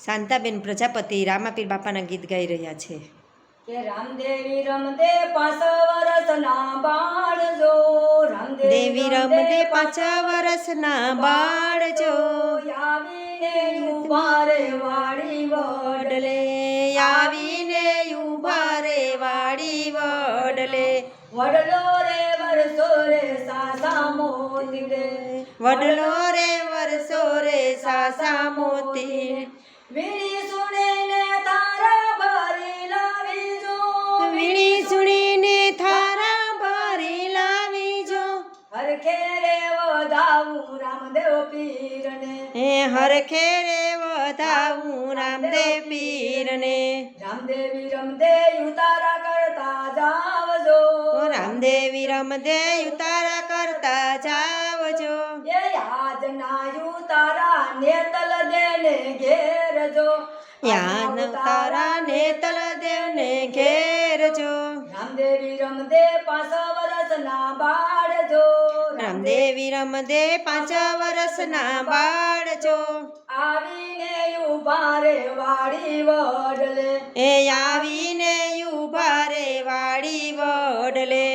શાંતાબેન પ્રજાપતિ રામાપીર બાપાના ગીત ગાઈ રહ્યા છે કે રામદેવી રમદે 5 વર્ષના બાળ જો દેવી રમદે 5 વર્ષના બાળ જો આવીને ઉભા રે વાડી વડલે આવીને ઉભા રે વાડી વડલે વડલો રે વરસો રે સાસા મોતી રે વડલો રે વરસો રે સાસા મોતી વીણી સુણીને તારા ભરી લાવી જો વીણી સુણીને થારા ભરી લાવી જો હરખે રે વધાવું રામદેવ પીરને હરખે રે વધાવું રામદેવ પીરને રામદેવી રમદે ઉતારા કરતા જાવજો રામદેવી રમદે ઉતારા કરતા જાવજો એ યાદના ઉતારા નેતલ દેને ઘેરજો યાન તારા નેતલ દેવને ઘેરજો રામદેવી રમદે 5 વર્ષના બાળ જો રામદેવી રમદે 5 વર્ષના બાળ જો આવીને ઉભા રે વાડી વડલે એ આવીને ઉભા રે વાડી વડલે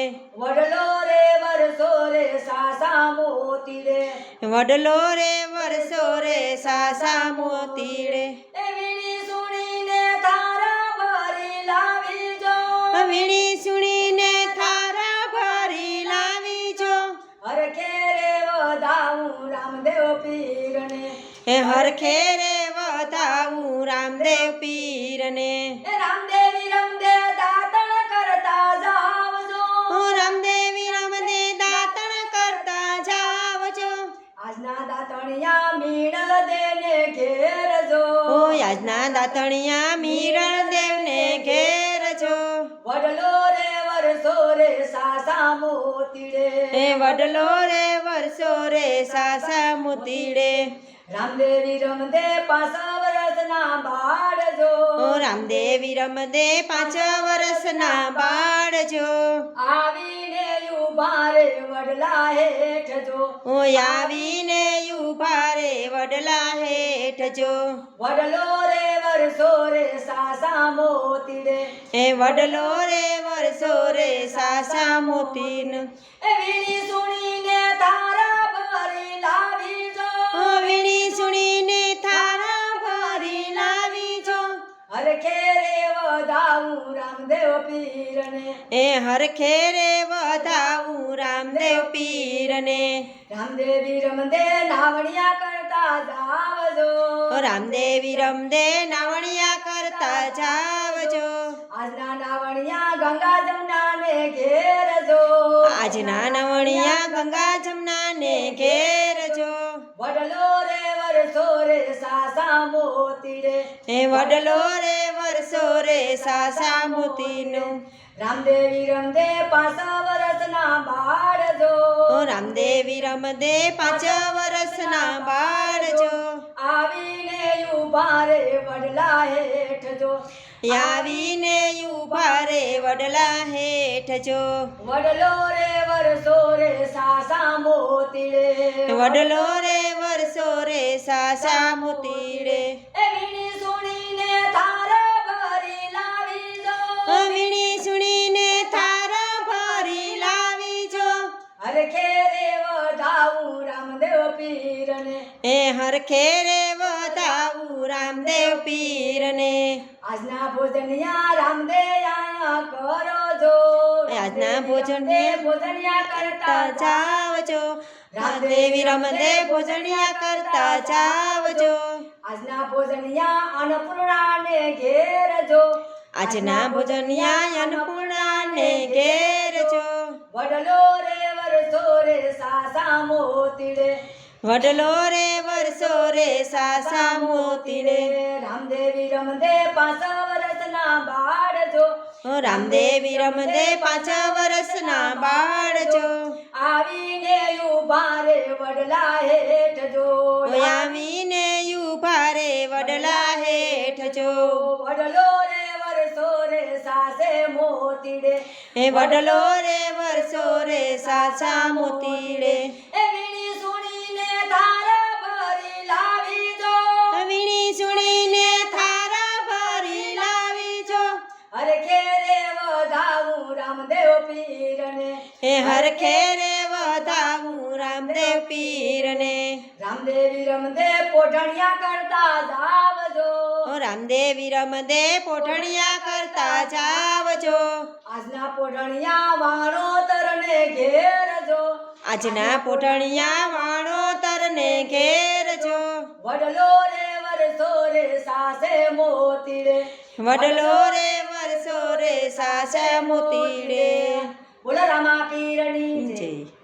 વડલો રે વરસો રે સાસા મોતી રે વડલો રે વરસો રે સાસા મોતી રે એ વીણી સુણીને તારા ભરી લાવી જો વીણી સુણીને થારા ભરી લાવી જો હરખે રે વધાવું રામદેવ પીરને એ હરખે રે વધાવું રામદેવ પીરને એ રામદેવી રમદે દાતણ કરતા જાવજો રામદેવી રમદે દાતણ કરતા જાવજો આજના દાતણિયા મીણલ દેને ઘેરજો ઓ આજના દાતણિયા મીરણ દેવને ઘેરજો વડલો રે વરસો રે સાસા મોતીડે એ વડલો રે વરસો રે સાસા મોતીડે રામદેવી રમદે 5 વર્ષના બાળ જો ઓ રામદેવી રમદે 5 વર્ષના બાળ જો આવીને ઉભા રે વડલા હેઠ જો ઓ આવીને ઉભા રે વડલા હેઠ જો વડલો રે વરસો રે સાસા મોતીડે એ વડલો રે વરસો રે સાસા મોતીન એ વીણી સુણીને તારા ભરી લાવી જો વીણી સુણીને થારા ભરી લાવી જો હરખે રે વધાવું રામદેવ પીરને એ હરખે રે વધાવું રામદેવ પીરને રામદેવી રમદે નાવણિયા કરતા જાવજો રામદેવી રમદે નાવણિયા કરતા જાવજો આજના નાવણિયા ગંગા જમનાને ઘેરજો આજના નાવણિયા ગંગા જમનાને ઘેરજો વડલો રે વરસો રે સાસા મોતીડે એ વડલો રે વરસો રે સાસા મોતીનો રામદેવી રમદે 5 વર્ષના બાળ જો રામદેવી રમદે 5 વર્ષના બાળ જો આવીને ઉભા રે વડલા હેઠ જો આવીને ઉભા રે વડલા હેઠ જો વડલો રે વરસો રે સાસા મોતીડે વડલો રે વરસો રે સાસા મોતીડે એ વીણી સુણીને તારા ભરી લાવી જો વીણી સુણીને થારા ભરી લાવી જો હરખે રે વધાવું રામદેવ પીરને એ હરખે રે વધાવું રામદેવ પીરને આજના ભોજનિયા રામદે આયા કરો જો આજના ભોજને ભોજનિયા કરતા જાવજો રામદેવી રમદે ભોજનિયા કરતા જાવજો આજના ભોજનિયા અન્નપૂર્ણાને ઘેરજો આજના ભોજનિયા અન્નપૂર્ણાને ઘેરજો વડલો રે વરસો રે સાસા મોતીડે વડલો રે વરસો રે સાસા મોતીડે રામદેવી રમદે 5 વર્ષના બાળ જો રામદેવી રમદે 5 વર્ષના બાળ જો આવીને ઉભા રે વડલા હેઠ જો આવીને ઉભા રે વડલા હેઠ જો વડલો રે વરસો રે સાસે મોતીડે એ વડલો રે વરસો રે સાસા મોતીડે એ વીણી સુણીને તારા ભરી લાવી જો વીણી સુણીને હરખે રે વધાવું રામદેવ પીરને રામદેવી રમદે પોઢણિયા કરતા જાવજો ઓ રામદેવી રમદે પોઠણિયા કરતા જાવજો આજના પોઢણિયા વાણો તરને ઘેરજો આજના પોઠણિયા વાણોતરને ઘેરજો વડલો રે વરસો રે સાસે મોતી રે વડલો રે વરસો રે સાસા મોતી રે બોલો રામા પીરની જય. જય